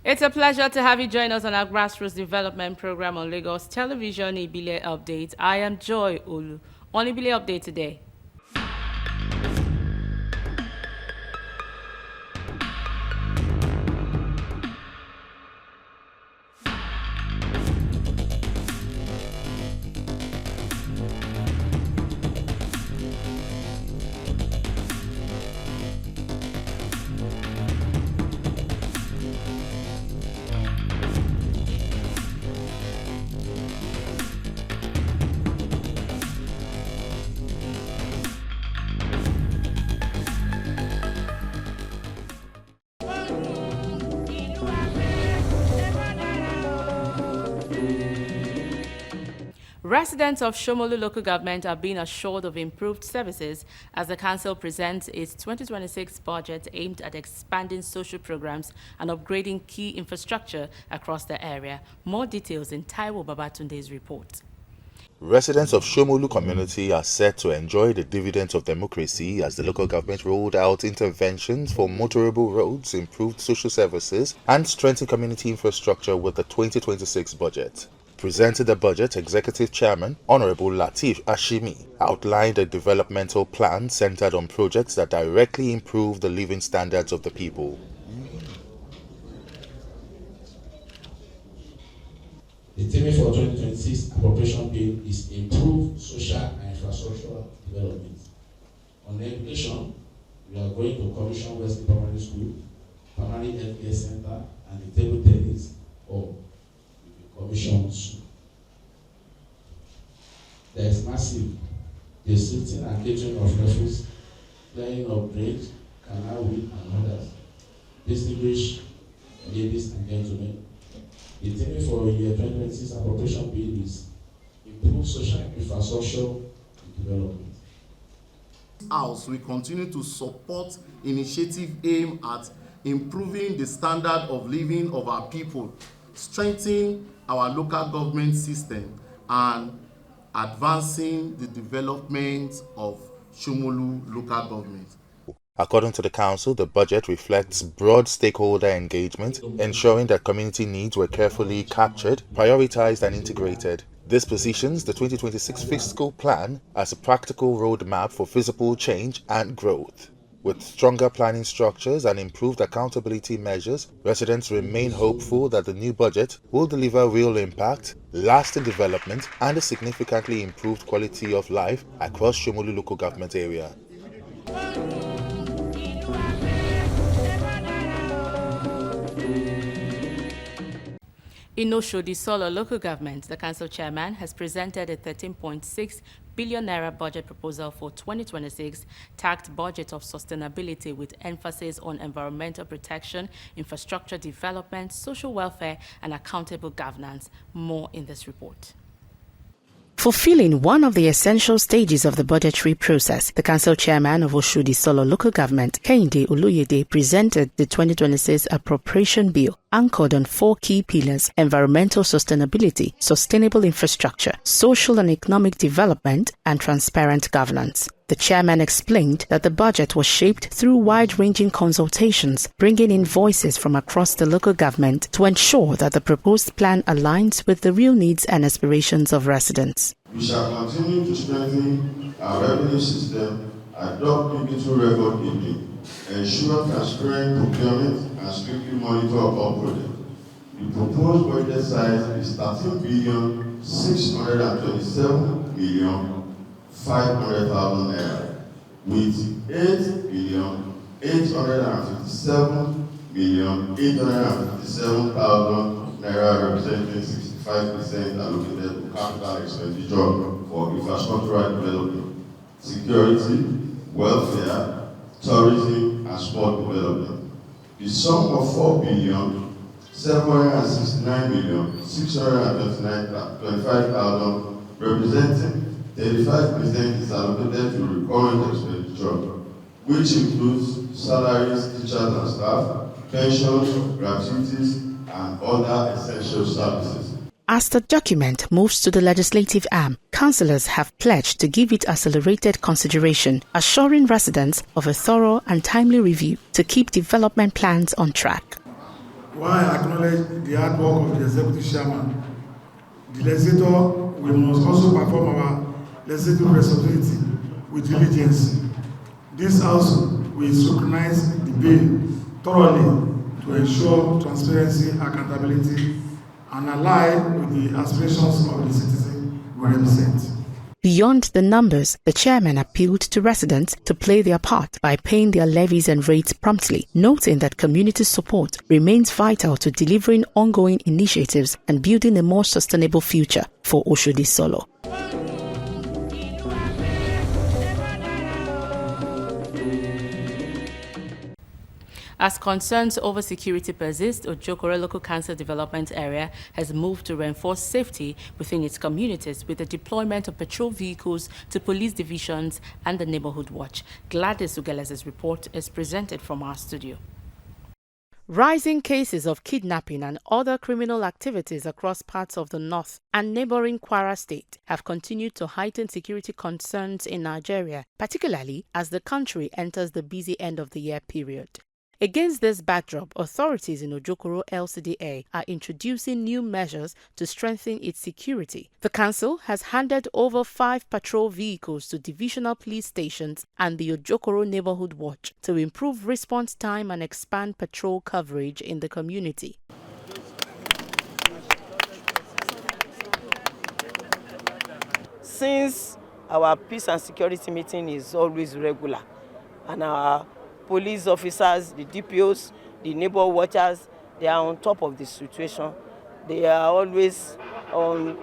It's a pleasure to have you join us on our grassroots development program on Lagos Television Ibile Update. I am Joy Olu. On Ibile Update today. Residents of Somolu local government are being assured of improved services as the council presents its 2026 budget aimed at expanding social programs and upgrading key infrastructure across the area. More details in Taiwo Babatunde's report. Residents of Somolu community are set to enjoy the dividends of democracy as the local government rolled out interventions for motorable roads, improved social services, and strengthened community infrastructure with the 2026 budget. Presenting the budget, Executive Chairman Honorable Lateef Ashimi outlined a developmental plan centered on projects that directly improve the living standards of the people. The theme for 2026 appropriation bill is improve social and infrastructural development. On education, we are going to commission West Primary School, Primary Health Care Center, and the table tennis or commissions. There is massive districting and catering of refuse, clearing of drainage, canal weed, and others. Distinguished ladies and gentlemen, the theme for year 2026 appropriation bill is improve social infrastructure development. House, we continue to support initiative aimed at improving the standard of living of our people, strengthening our local government system, and advancing the development of Somolu local government. According to the council, the budget reflects broad stakeholder engagement, ensuring that community needs were carefully captured, prioritized, and integrated. This positions the 2026 fiscal plan as a practical roadmap for visible change and growth. With stronger planning structures and improved accountability measures, residents remain hopeful that the new budget will deliver real impact, lasting development, and a significantly improved quality of life across Somolu local government area. In Oshodi Isolo local government, the council chairman has presented a 13.6 billion naira budget proposal for 2026, tagged budget of sustainability with emphasis on environmental protection, infrastructure development, social welfare, and accountable governance. More in this report. Fulfilling one of the essential stages of the budgetary process, the council chairman of Oshodi Isolo local government, Kehinde Oluyede, presented the 2026 appropriation bill anchored on 4 key pillars: environmental sustainability, sustainable infrastructure, social and economic development, and transparent governance. The chairman explained that the budget was shaped through wide-ranging consultations, bringing in voices from across the local government to ensure that the proposed plan aligns with the real needs and aspirations of residents. We shall continue to strengthen our revenue system, adopt digital record keeping, ensure transparent procurement, and strictly monitor all projects. The proposed budget size is 13,627,500,000 naira, with 8,857,857,000 naira representing 65% allocated to capital expenditure for infrastructural development, security, welfare, tourism, and sport development. The sum of 4,769,629,25,000, representing 35% is allocated to recurrent expenditure, which includes salaries, teachers and staff, pensions, gratuities, and other essential services. As the document moves to the legislative arm, councillors have pledged to give it accelerated consideration, assuring residents of a thorough and timely review to keep development plans on track. While I acknowledge the hard work of the executive chairman, the legislator, we must also perform our legislative responsibility with diligence. This House will scrutinize the bill thoroughly to ensure transparency, accountability, and align with the aspirations of the citizen we represent. Beyond the numbers, the chairman appealed to residents to play their part by paying their levies and rates promptly, noting that community support remains vital to delivering ongoing initiatives and building a more sustainable future for Oshodi Isolo. As concerns over security persist, Ojokoro Local Council Development Area has moved to reinforce safety within its communities with the deployment of patrol vehicles to police divisions and the neighborhood watch. Gladys Ugele's report is presented from our studio. Rising cases of kidnapping and other criminal activities across parts of the north and neighboring Kwara State have continued to heighten security concerns in Nigeria, particularly as the country enters the busy end of the year period. Against this backdrop, authorities in Ojokoro LCDA are introducing new measures to strengthen its security. The council has handed over 5 patrol vehicles to divisional police stations and the Ojokoro Neighborhood Watch to improve response time and expand patrol coverage in the community. Since our peace and security meeting is always regular, and our police officers, the DPOs, the neighbor watchers, they are on top of the situation. They are always on,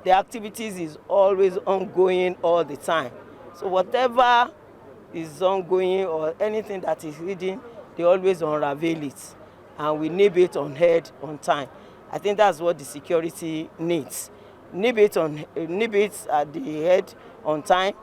the activities is always ongoing all the time. So whatever is ongoing or anything that is hidden, they always unravel it. And we nib it on head on time. I think that's what the security needs. Nib it at the head on time.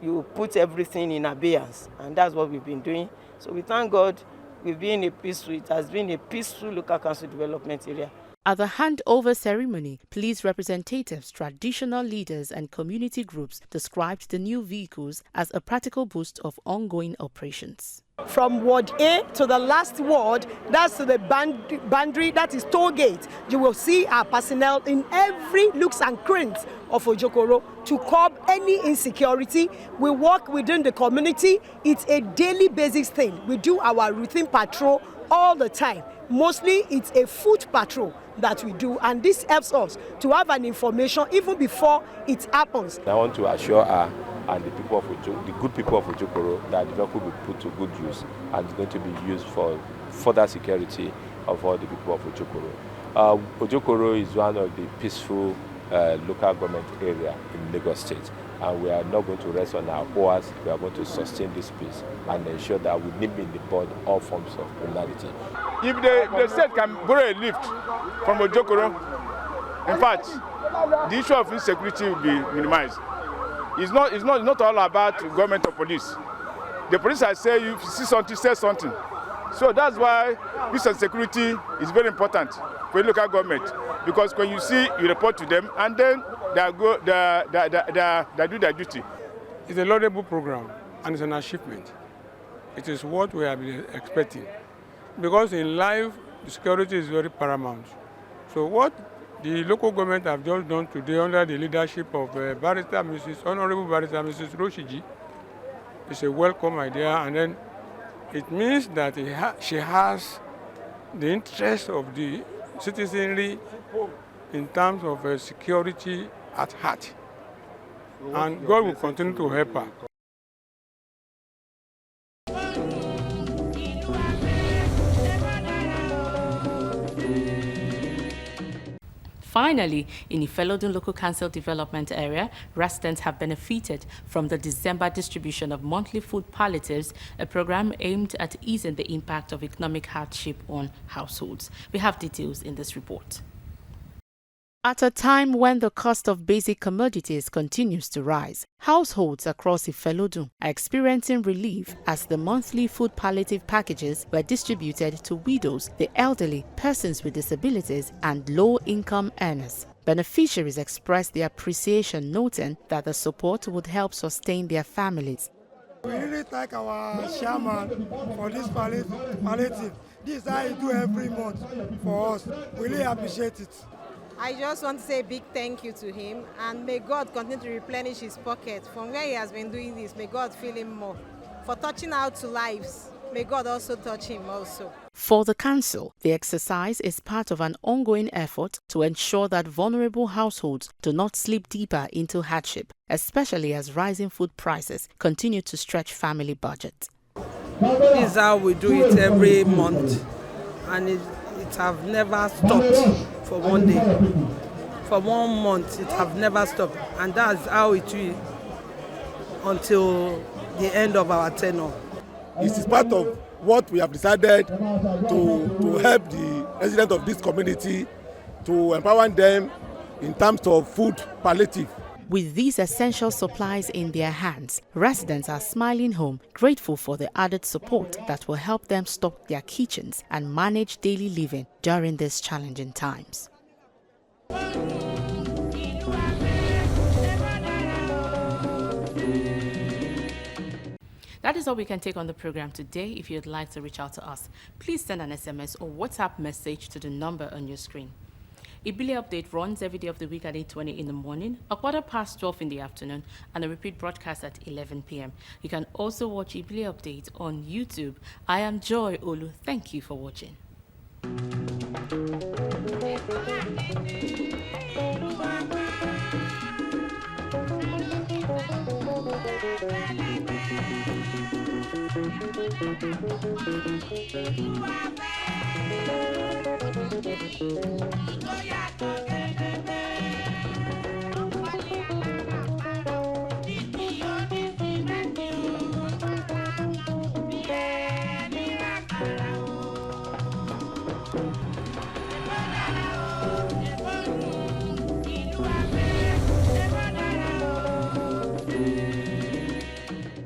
You put everything in abeyance, and that's what we've been doing. So we thank God it has been a peaceful local council development area. At the handover ceremony, police representatives, traditional leaders and community groups described the new vehicles as a practical boost of ongoing operations. From Ward A to the last ward, that's the boundary, that is toll gate. You will see our personnel in every nooks and crannies of Ojokoro to curb any insecurity. We work within the community. It's a daily basis thing. We do our routine patrol all the time. Mostly it's a foot patrol that we do, and this helps us to have an information even before it happens. I want to assure her and the people of the good people of Ojokoro that the vehicle will be put to good use and is going to be used for further security of all the people of Ojokoro. Ojokoro is one of the peaceful local government area in Lagos State, and we are not going to rest on our oars. We are going to sustain this peace and ensure that we nip in the bud all forms of criminality. If the state can borrow a lift from Ojokoro, in fact, the issue of insecurity will be minimized. It's not all about government or police. The police, I say, you see something, say something. So that's why peace and security is very important for the local government, because when you see, you report to them, and then they do their duty. It's a laudable program, and it's an achievement. It is what we have been expecting, because in life, security is very paramount. So what the local government have just done today under the leadership of Honorable Barrister Mrs. Roshiji is a welcome idea, and then it means that she has the interest of the citizenry in terms of security at heart, and God will continue to help her. Finally, in Ifelodun Local Council Development Area, residents have benefited from the December distribution of monthly food palliatives, a program aimed at easing the impact of economic hardship on households. We have details in this report. At a time when the cost of basic commodities continues to rise, households across Ifelodun are experiencing relief as the monthly food palliative packages were distributed to widows, the elderly, persons with disabilities, and low-income earners. Beneficiaries expressed their appreciation, noting that the support would help sustain their families. We really thank our chairman for this palliative. This is how he do every month for us. We really appreciate it. I just want to say a big thank you to him, and may God continue to replenish his pocket from where he has been doing this. May God fill him more. For touching out to lives, may God also touch him also. For the council, the exercise is part of an ongoing effort to ensure that vulnerable households do not slip deeper into hardship, especially as rising food prices continue to stretch family budgets. This is how we do it every month, and it have never stopped for one day. For 1 month, it have never stopped, and that's how it will until the end of our tenure. It is part of what we have decided to help the residents of this community, to empower them in terms of food palliative. With these essential supplies in their hands, residents are smiling home, grateful for the added support that will help them stock their kitchens and manage daily living during these challenging times. That is all we can take on the program today. If you'd like to reach out to us, please send an SMS or WhatsApp message to the number on your screen. Ibile update runs every day of the week at 8:20 in the morning, a 12:15 in the afternoon, and a repeat broadcast at 11 p.m. You can also watch Ibile update on YouTube. I am Joy Olu. Thank you for watching.